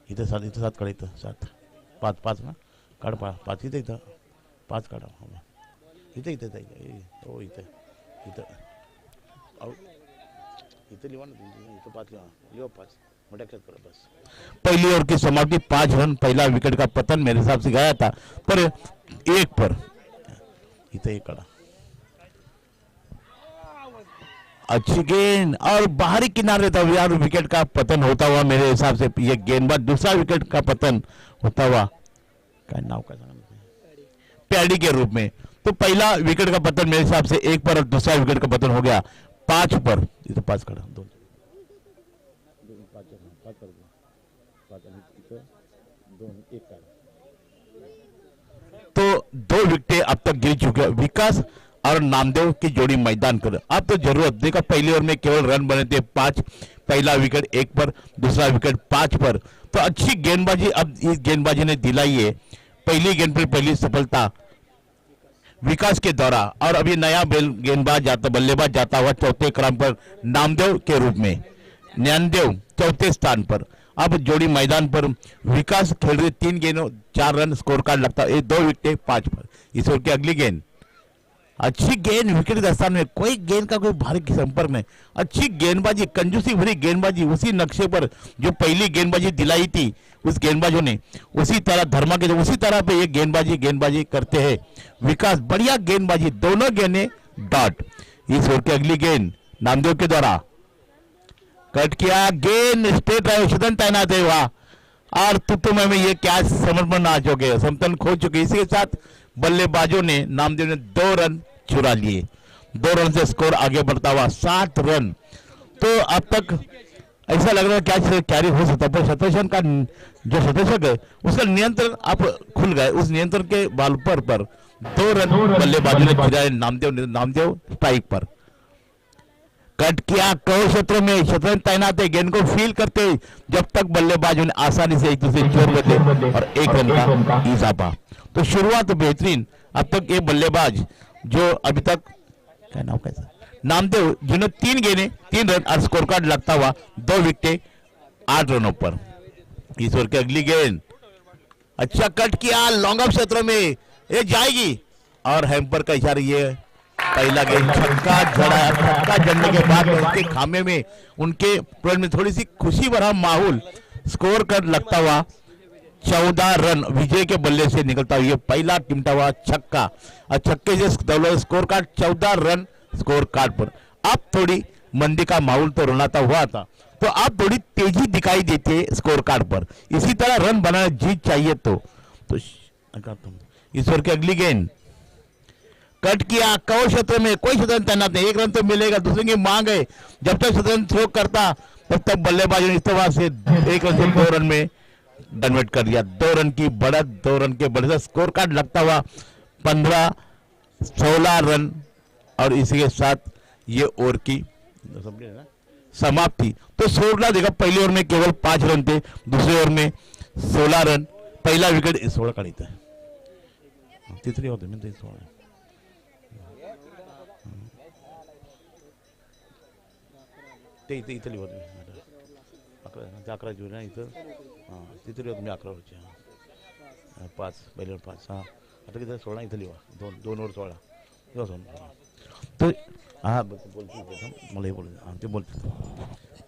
इधर 7 खड़े था. 7 5 ना काढ 5 इथं 5 काढा. इथं हो इथं लिहा ना. इथं 5 लिहा 5 मोठ्या खेळ करा बस. पहली ओवर की समाप्ति 5 रन. पहला विकेट का पतन मेरे हिसाब से गया था, पर 1 पर इथं 1 काढा. अच्छी गेंद और बाहरी किनारे था यार. विकेट का पतन होता हुआ मेरे हिसाब से ये गेंदबाज दूसरा विकेट का पतन होता हुआ क्या नाम का पैडी के रूप में. तो पहला विकेट का पतन मेरे हिसाब से 1 पर और दूसरा विकेट का पतन हो गया 5 पर. इधर 5 खड़ा 2 तो 2 विकेटें अब तक गिर चुके हैं। विकास और नामदेव की जोड़ी मैदान कर, अब तो जरूरत देखा, पहली ओवर में केवल रन बने थे 5, पहला विकेट 1 पर, दूसरा विकेट 5 पर। तो अच्छी गेंदबाजी अब इस गेंदबाजी ने दिलाई है, पहली गेंद पर पहली सफलता विकास के द्वारा। और अभी नया बल्लेबाज जाता हुआ चौथे क्रम पर नामदेव के रूप में, नामदेव चौथे स्थान पर। अब जोड़ी मैदान पर विकास खेल रहे, 3 गेंदों 4 रन स्कोर कार्ड लगता है, 2 विकेट 5 पर। इस ओवर की अगली गेंद, अच्छी गेंद विकेट के स्थान में, कोई गेंद का कोई भारी संपर्क नहीं, अच्छी गेंदबाजी, कंजूसी भरी गेंदबाजी, उसी नक्शे पर जो पहली गेंदबाजी दिलाई थी उस गेंदबाजों ने उसी तरह धर्मा के उसी तरह पे ये गेंदबाजी करते हैं विकास। बढ़िया गेंदबाजी, दोनों गेंदें डॉट। इस ओवर की अगली गेंद नामदेव के द्वारा कट किया, गेंद स्ट्रेट रहे, शतन तैनात है वहां, और तुतुम में ये क्या समर्पण आ चुके, समतन खो चुके। इसी के साथ बल्लेबाजों ने, नामदेव ने 2 रन चुरा लिए, 2 रन से स्कोर आगे बढ़ता हुआ 7 रन। तो अब तक ऐसा लग रहा है क्या कैरी हो सकता है, पर शतरशन का जो शतरशक है उसका नियंत्रण अब खुल गए, उस नियंत्रण के बल पर 2 रन बल्लेबाजों ने चुराए। नामदेव स्ट्राइक पर कट किया, कवर क्षेत्र में शतरंज तैनात है, गेंद को फील करते जब तक बल्लेबाजों ने आसानी से एक दूसरे चोर बदले और 1 रन का इजाफा। तो शुरुआत बेहतरीन। अब तक ये बल्लेबाज जो अभी तक क्या नाम कैसा नामदेव, जिन्होंने 3 गेंदें 3 रन और स्कोर कार्ड लगता हुआ 2 विकेट 8 रनों पर। इस ओवर की अगली गेंद, अच्छा कट किया, लॉन्ग ऑफ क्षेत्र में ये जाएगी, और हैम्पर का इशारा, ये पहला गेंद छक्का जड़ा, छक्का जड़ने के बाद उनके खामे में, उनके टोल में थोड़ी सी खुशी भरा माहौल, स्कोर कर लगता हुआ 14 रन विजय के बल्ले से निकलता हुआ ये पहला टिमटा हुआ छक्का, और छक्के से score card 14 run score card पर। अब थोड़ी मंदी का माहौल तो रुलाता हुआ था, तो अब थोड़ी तेजी दिखाई देती है स्कोर कार्ड पर। इसी तरह रन बनाना जीत चाहिए तो इस ओवर की अगली गेंद कट किया, कवर क्षेत्र में कोई शतरंज तैनात नहीं, 1 रन तो मिलेगा, दूसरे की मांग है, जब तक शतरंज थ्रो करता तब तक बल्लेबाजों ने इस्तेमाल से 1 रन से 2 रन में कन्वर्ट कर दिया। 2 रन की बढ़त, 2 रन के बढ़त, स्कोर कार्ड लगता हुआ 15-16 रन, और इसी के साथ ये ओवर की समाप्ति। तो 16 देखा, पहली ओवर में केवल 5 रन थे, दूसरे ओवर में 16 रन, पहला विकेट 16 का था, तीसरी ओवर में 16 ते इथली होती 11 जून आहे इथं, हां तिथली होती मी 11 वरची, हां 5 पहिल्यावर 5, हां आता किती 16 इथली वा 2 ओवर 16 दिवस तो हाँ बोलते मला बोलते हाँ ते बोलते।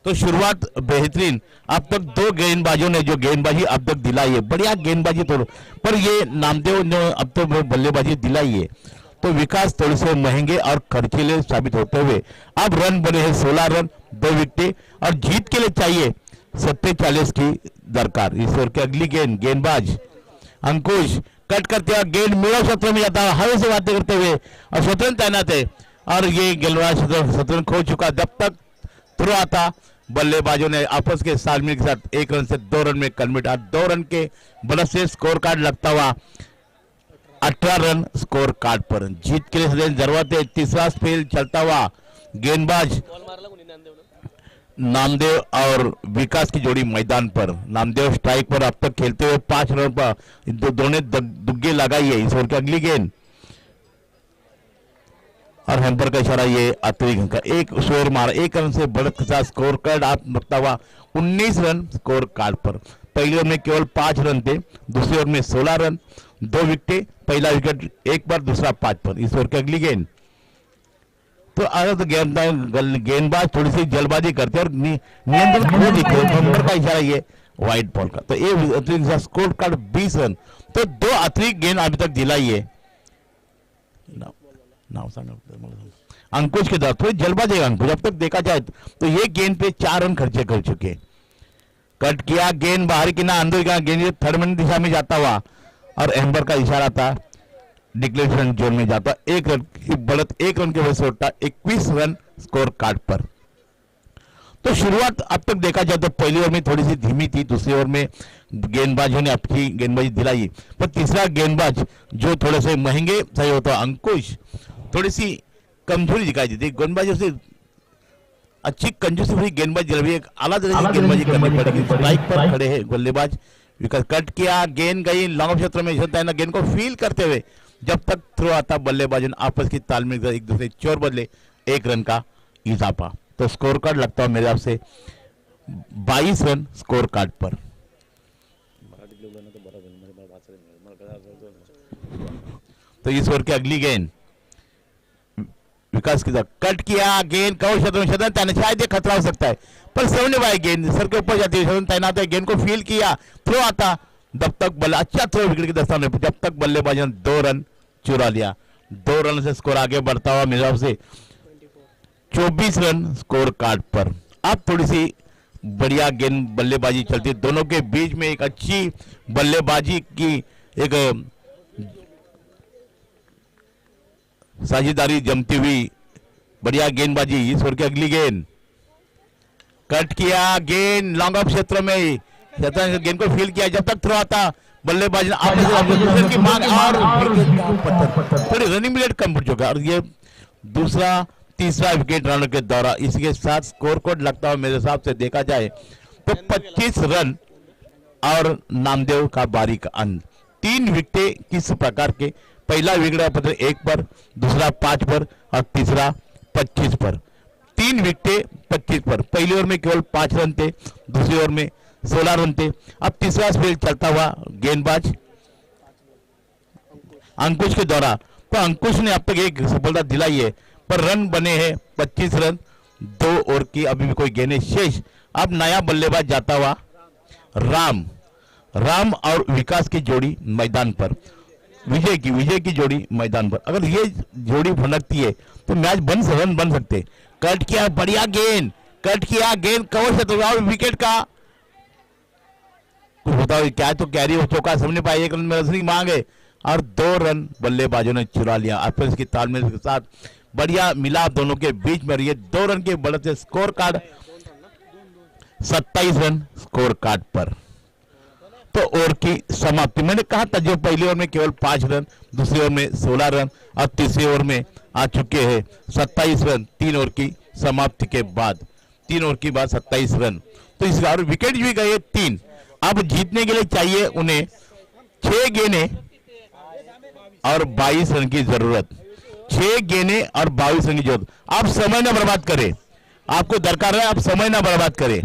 तो शुरुआत बेहतरीन, अब तक 2 गेंदबाजों ने जो गेंदबाजी अब तक दिलाई है, बढ़िया गेंदबाजी तो, पर ये नामदेव ने अब तक बल्लेबाजी दिलाई है, तो विकास थोड़े से महंगे और खर्चीले साबित होते हुए अब रन बने हैं 16 रन, 2 विकेट, और जीत के लिए चाहिए 47 की दरकार। इस ओवर की अगली गेंद, गेंदबाज अंकुश कट करते हुए गेंद मिडल क्षेत्र में जाता है, हवा से बातें करते हुए, और शतरंज तैनात है, और ये गेंदबाज शतरंज खो चुका। जब तक थ्रो आता बल्लेबाजों ने आपस के सालमिल के साथ 1 रन से 2 रन में कन्वर्ट, 2 रन के बढ़त से स्कोर कार्ड लगता हुआ 18 रन स्कोर कार्ड पर। जीत के लिए जरूरत है, तीसरा स्पेल चलता हुआ गेंदबाज नामदेव और विकास की जोड़ी मैदान पर। नामदेव स्ट्राइक पर अब तक खेलते हुए 5 रन पर दोनों दुग्गे लगाई है। इस ओवर की अगली गेंद, और हैम्पर का इशारा, ये अतिरिक्त का 1 स्कोर मारा, 1 रन से बढ़त के साथ स्कोर कार्ड आप लगता हुआ 19 रन स्कोर कार्ड पर। पहले ओवर में केवल 5 रन थे, दूसरे ओवर में 16 रन, 2 विकेट, पहला विकेट 1 पर, दूसरा 5 पर। इस ओवर की अगली गेंद, तो अगर तो गेंदबाज थोड़ी सी जल्दबाजी करते और नियंत्रण खो देते, हैम्पर का इशारा, ये वाइट बॉल का, तो ये अतिरिक्त स्कोर कार्ड 20 रन। तो 2 अतिरिक्त गेंद अभी तक दिलाई है अंकुश के द्वारा, थोड़ी जल्दबाजी है अंकुश। अब तक देखा जाए तो ये गेंद पे 4 रन खर्चे कर चुके। कट किया, गेंद बाहर की ना अंदर का, गेंद थर्ड मैन दिशा में जाता हुआ, और हैम्पर का इशारा था डिक्लेरेशन जोन में जाता, 1 रन की बढ़त, 1 रन के वजह से होता 21 रन स्कोर कार्ड पर। तो शुरुआत अब तक देखा जाए तो पहली ओवर में थोड़ी सी धीमी थी, दूसरी ओवर में गेंदबाजों ने अपनी गेंदबाजी दिलाई, पर तीसरा गेंदबाज जो थोड़े से महंगे सही होता अंकुश थोड़ी सी कमजोरी दिखाई देती, गेंदबाजी से अच्छी कंजूसी भरी गेंदबाजी जल्दी एक आला तरह की गेंदबाजी करनी पड़ेगी। स्ट्राइक पर खड़े हैं बल्लेबाज, विकेट कट किया, गेंद गई लॉन्ग क्षेत्र में, गेंद को फील करते हुए जब तक थ्रो आता बल्लेबाजों आपस की तालमेल एक दूसरे चोर बदले 1 रन का इजाफा। तो स्कोर कार्ड लगता है मेरे हिसाब से 22 रन स्कोर कार्ड पर। तो इस ओवर की अगली गेंद विकास की तरफ कट किया, गेंद कवर क्षेत्र में शतरंज तैनात, शायद ये खतरा हो सकता है पर सामने वाली गेंद सर के ऊपर जाती है, शतरंज तैनात है, गेंद को फील किया, थ्रो आता जब तक बल्ले अच्छा थ्रो विकेट की दस्तान में, जब तक बल्लेबाज ने 2 रन चुरा लिया। 2 रन से स्कोर आगे बढ़ता हुआ मेरे हिसाब से 24 रन स्कोर कार्ड पर। अब थोड़ी सी बढ़िया गेंद बल्लेबाजी चलती है, दोनों के बीच में एक अच्छी बल्लेबाजी की एक साझेदारी जमती हुई बढ़िया गेंदबाजी। इस ओवर की अगली गेंद कट किया, गेंद लॉन्ग ऑफ क्षेत्र में, गेंद को फील किया, जब तक थ्रो आता बल्लेबाज ने की मांग और थोड़ी रनिंग मिनट कम पड़ चुका और ये दूसरा तीसरा विकेट राउंड के दौरान। इसके साथ स्कोर कोड लगता है मेरे हिसाब से देखा जाए तो 25 रन और नामदेव का बारी का अंत। 3 विकेट किस प्रकार के, पहला विकेट पत्र 1 पर, दूसरा 5 पर और तीसरा 25 पर। 3 विकेट 25 पर। पहली ओवर में केवल 5 रन थे, दूसरी ओवर में 16 रन थे। अब तीसरा स्पेल चलता हुआ गेंदबाज अंकुश के द्वारा, तो अंकुश ने अब तक एक सफलता दिलाई है पर रन बने हैं 25 रन। 2 ओवर की अभी भी कोई गेंदें शेष। अब नया बल्लेबाज जाता हुआ राम और विकास की जोड़ी मैदान पर, विजय की जोड़ी मैदान पर। अगर ये जोड़ी भनकती है तो मैच रन बन सकते। कट किया, बढ़िया गेंद, कट किया, गेंद कवर से तो और विकेट का कुछ बताओ क्या, तो कैरी हो चौका समझ पाए, 1 रन में रन मांगे और 2 रन बल्लेबाजों ने चुरा लिया। आपस की तालमेल के साथ बढ़िया मिलाप दोनों के बीच में रही है। 2 रन के बढ़त से score card 27 run score card पर। तो ओवर की समाप्ति, मैंने कहा था जो पहली ओवर में केवल 5 रन, दूसरी ओवर में 16 रन और तीसरी ओवर में आ चुके हैं 27 रन। 3 ओवर की समाप्ति के बाद, 3 ओवर की बाद 27 रन। तो इस बार विकेट भी गए 3। अब जीतने के लिए चाहिए उन्हें 6 गेंदें और 22 रन की जरूरत। 6 गेंदें और 22 रन की जरूरत। आप समय ना बर्बाद करें, आपको दरकार है आप समय ना बर्बाद करें।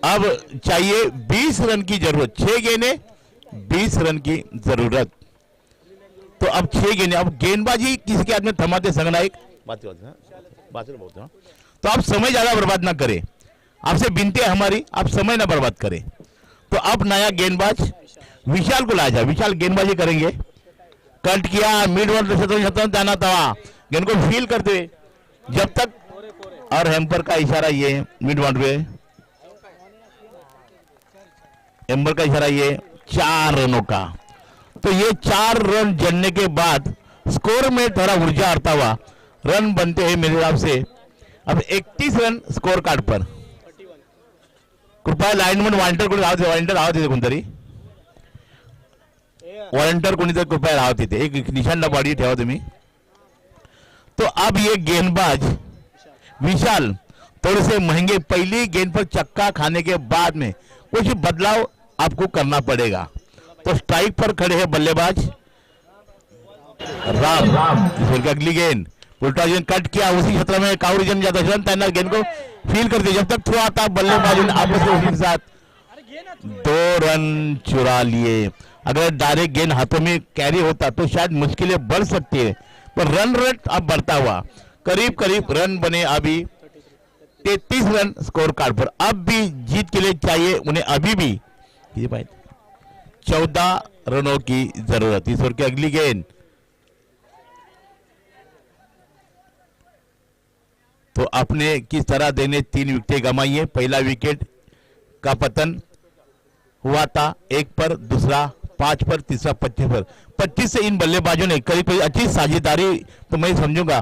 अब चाहिए 20 रन की जरूरत, 6 गेंदें 20 रन की जरूरत। तो अब 6 गेंदें, अब गेंदबाजी किसी के हाथ में थमाते संगनायक बात तो आप समय ज्यादा बर्बाद ना करें, आपसे विनती है हमारी, आप समय ना बर्बाद करें। तो अब नया गेंदबाज विशाल को लाया जाए, विशाल गेंदबाजी करेंगे। कट किया, मिड वन जाना था, गेंद को फील करते हुए जब तक, और हेम्पर का इशारा ये मिड वन पे, हेम्पर का इशारा ये 4 रनों का। तो ये 4 रन जलने के बाद स्कोर में थोड़ा ऊर्जा आता हुआ रन बनते हैं मेरे हिसाब से अब 31 रन स्कोर कार्ड पर। कृपया लाईनमन वॉलंटियर राहते कोणतरी, वॉलंटियर कोणीतरी कृपया राहत तिथे, एक निशान बॉडी ठेवा तुम्ही। तो अब ये गेंदबाज विशाल थोड़े से महंगे, पहली गेंद पर चक्का खाने के बाद में कुछ बदलाव आपको करना पड़ेगा। तो स्ट्राइक पर खड़े हैं बल्लेबाज राम। इस अगली गेंद उल्टा गेंद कट किया, उसी क्षेत्र में काउरी जम जाता है, तैनात गेंद को फील करते जब तक थ्रो आता बल्लेबाज ने आपस में उसी के साथ 2 रन चुरा लिए। अगर डायरेक्ट गेंद हाथों में कैरी होता तो शायद मुश्किलें बढ़ सकती है, पर रन रेट अब बढ़ता हुआ करीब करीब रन बने अभी 33 रन स्कोर कार्ड पर। अब भी जीत के लिए चाहिए उन्हें अभी भी 14 रनों की जरूरत। इस ओवर की अगली गेंद तो अपने किस तरह देने 3 विकेट गंवाई है। पहला विकेट का पतन हुआ था 1 पर, दूसरा 5 पर, तीसरा 25 पर। 25 से इन बल्लेबाजों ने करीब करीब अच्छी साझेदारी तो मैं समझूंगा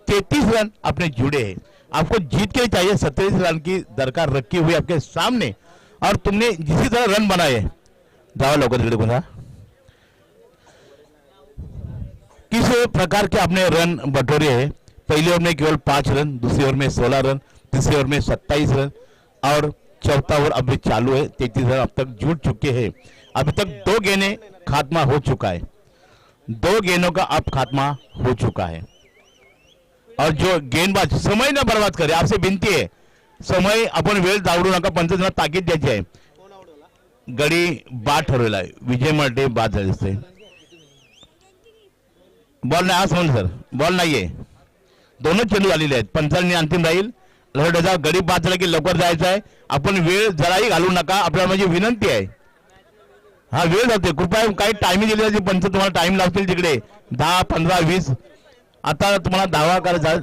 33 रन अपने जुड़े हैं। आपको जीत के लिए चाहिए 27 रन की दरकार रखी हुई आपके सामने और तुमने जिसी तरह रन बनाए जाओ लवकर तिकडे बघा किस प्रकार के आपने रन बटोरे हैं। पहले ओवर में केवल 5 रन, दूसरी ओवर में 16 रन, तीसरी ओवर में 27 रन और चौथा ओवर अभी चालू है। 33 रन अब तक जुट चुके हैं। अभी तक 2 गेंदें खात्मा हो चुका है, 2 गेंदों का अब खात्मा हो चुका है। और जो गेंदबाज समय न बर्बाद करे, आपसे विनती है समय आपण वेळ जावडू नका, पंचांना ताकीद द्यायची आहे। गडी बाद ठरवलेला आहे, विजय मराठे बाद झाले असते। बॉल नाही, हा समज सर बॉल नाहीये, दोनों चेंडू आलेले आहेत। पंचांनी अंतिम राहील, लढ्याचा गडी बाद झाला की लवकर जायचं आहे। आपण वेळ जराही घालू नका, आपल्याला माझी विनंती आहे। हा वेळ जाते, कृपया काही टायमिंग दिली जाते, पंच तुम्हाला टाइम लावतील तिकडे 10, 15, 20। आता तुम्हाला धावा करायचा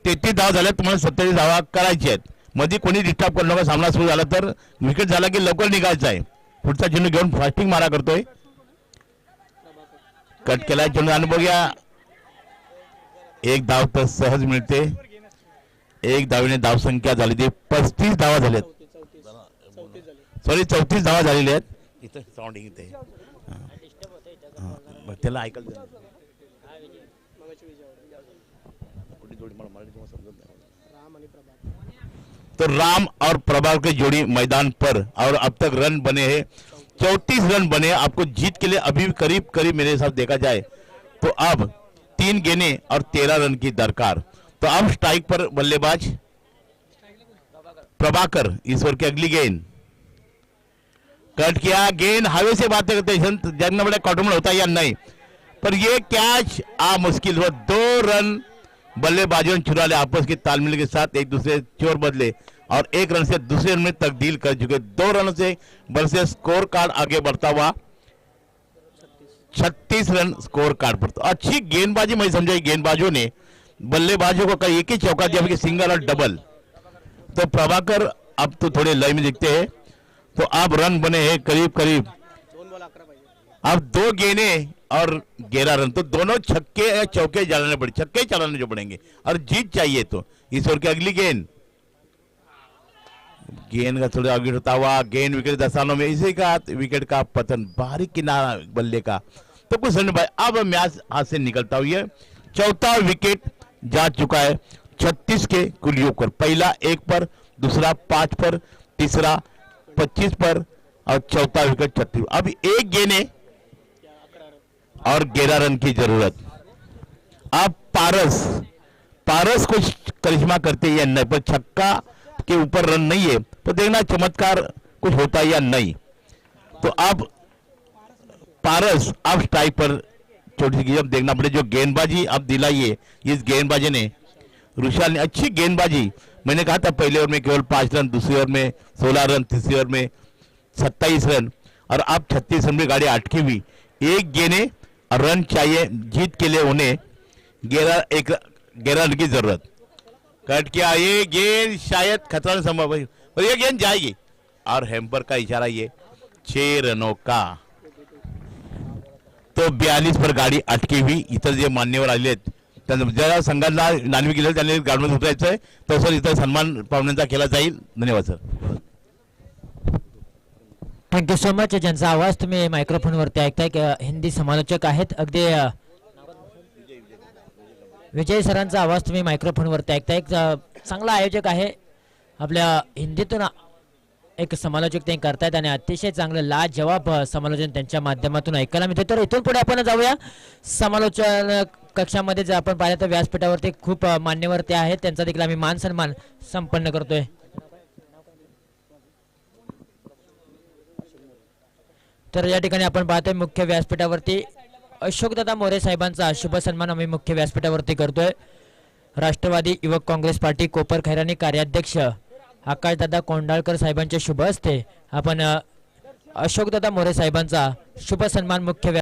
33 धावा झाल्या, तुम्हाला 27 धावा करायची आहेत। मध्ये कोणी डिस्टर्ब करू नका, सामना सुरू झाला तर विकेट झाला की लवकर निघायचं आहे। पुढचा चेंडू घेऊन फास्टिंग मारा करतोय, कट केलाय चेंडू आणि बघूया एक धाव तर सहज मिळते। एक धावीने धाव संख्या झाली ती 35 धावा झाल्यात, सॉरी 34 धावा झालेल्या आहेत। इथं साऊंडिंग इथे त्याला ऐकायला तो राम और प्रभाकर की जोड़ी मैदान पर और अब तक रन बने हैं 34 रन बने। आपको जीत के लिए अभी करीब करीब मेरे हिसाब देखा जाए तो अब 3 गेंदें और 13 रन की दरकार। तो अब स्ट्राइक पर बल्लेबाज प्रभाकर, इस ओवर की अगली गेंद कट किया, गेंद हवे से बातें करते हैं जानना बड़ा कॉटमल होता है या नहीं, पर ये कैच मुश्किल हुआ। 2 रन बल्लेबाजों ने चुरा ले आपस की तालमेल के साथ, एक दूसरे चोर बदले और 1 रन से दूसरे रन में तब्दील कर चुके। 2 रन से बल से स्कोर कार्ड आगे बढ़ता हुआ 36 रन स्कोर कार्ड पर। तो अच्छी गेंदबाजी मैं समझा गेंदबाजों ने बल्लेबाजों को कई एक ही चौका दिया कि सिंगल और डबल। तो प्रभाकर अब तो थोड़े लय में दिखते हैं। तो अब रन बने हैं करीब करीब, अब 2 गेंदें और 11 रन, तो दोनों छक्के या चौके चलाने पड़े, छक्के चलाने जो पड़ेंगे और जीत चाहिए। तो इस ओवर की अगली गेंद का थोड़ा आगे होता हुआ गेंद विकेट दसानों में, इसी का विकेट का पतन, बारीक किनारा बल्ले का। तो कुछ रन भाई अब मैच हाथ से निकलता हुआ 4था विकेट जा चुका है। 36 के कुल योग पर, पहला 1 पर, दूसरा 5 पर, तीसरा 25 पर और चौथा विकेट 36। अब 1 गेंद और 11 रन की जरूरत। अब पारस कुछ करिश्मा करते या नहीं, पर छक्का के ऊपर रन नहीं है, तो देखना चमत्कार कुछ होता या नहीं। तो अब पारस अब स्ट्राइक पर छोटी सी, अब देखना पड़े जो गेंदबाजी अब दिलाई है इस गेंदबाजी ने, रुशाल ने अच्छी गेंदबाजी। मैंने कहा था पहले ओवर में केवल 5 रन, दूसरी ओवर में 16 रन, तीसरी ओवर में 27 रन और अब 36 रन में गाड़ी अटकी हुई। 1 गेंदें रन चाहिए जीत के लिए उन्हें, 11 रन की जरूरत। कट किया, ये गेंद शायद खतरा नहीं संभव है, पर ये गेंद जाएगी और हेम्पर का इशारा ये 6 रनों का। तो 42 पर गाडी अटकी हुई। इतर जे मान्यवर आलेले आहेत ज्या संघांना नाणवी केलं त्यांनी ग्राउंडमध्ये उतरायचं आहे, तसं इतर सन्मान पाहुण्यांचा केला जाईल। धन्यवाद सर। Thank you so much. ज्यांचा आवाज तुम्ही मायक्रोफोन वरती ऐकताय हिंदी समालोचक आहेत, अगदी विजय सरांचा आवाज तुम्ही मायक्रोफोन वरती ऐकताय। चांगला आयोजक आहे, आपल्या हिंदीतून एक समालोचक ते करतायत आणि अतिशय चांगलं लाजवाब समालोचन त्यांच्या माध्यमातून ऐकायला मिळते। तर इथून पुढे आपण जाऊया समालोचन कक्षामध्ये। जर आपण पाहिलं तर व्यासपीठावरती खूप मान्यवर ते आहेत, त्यांचा देखील आम्ही मान सन्मान संपन्न करतोय। तर या ठिकाणी आपण पाहतोय मुख्य व्यासपीठावरती अशोकदादा मोरे साहेबांचा शुभ सन्मान आम्ही मुख्य व्यासपीठावरती करतोय। राष्ट्रवादी युवक काँग्रेस पार्टी कोपर खैरानी कार्याध्यक्ष आकाशदादा कोंडाळकर साहेबांच्या शुभ हस्ते आपण अशोकदादा मोरे साहेबांचा शुभ सन्मान मुख्य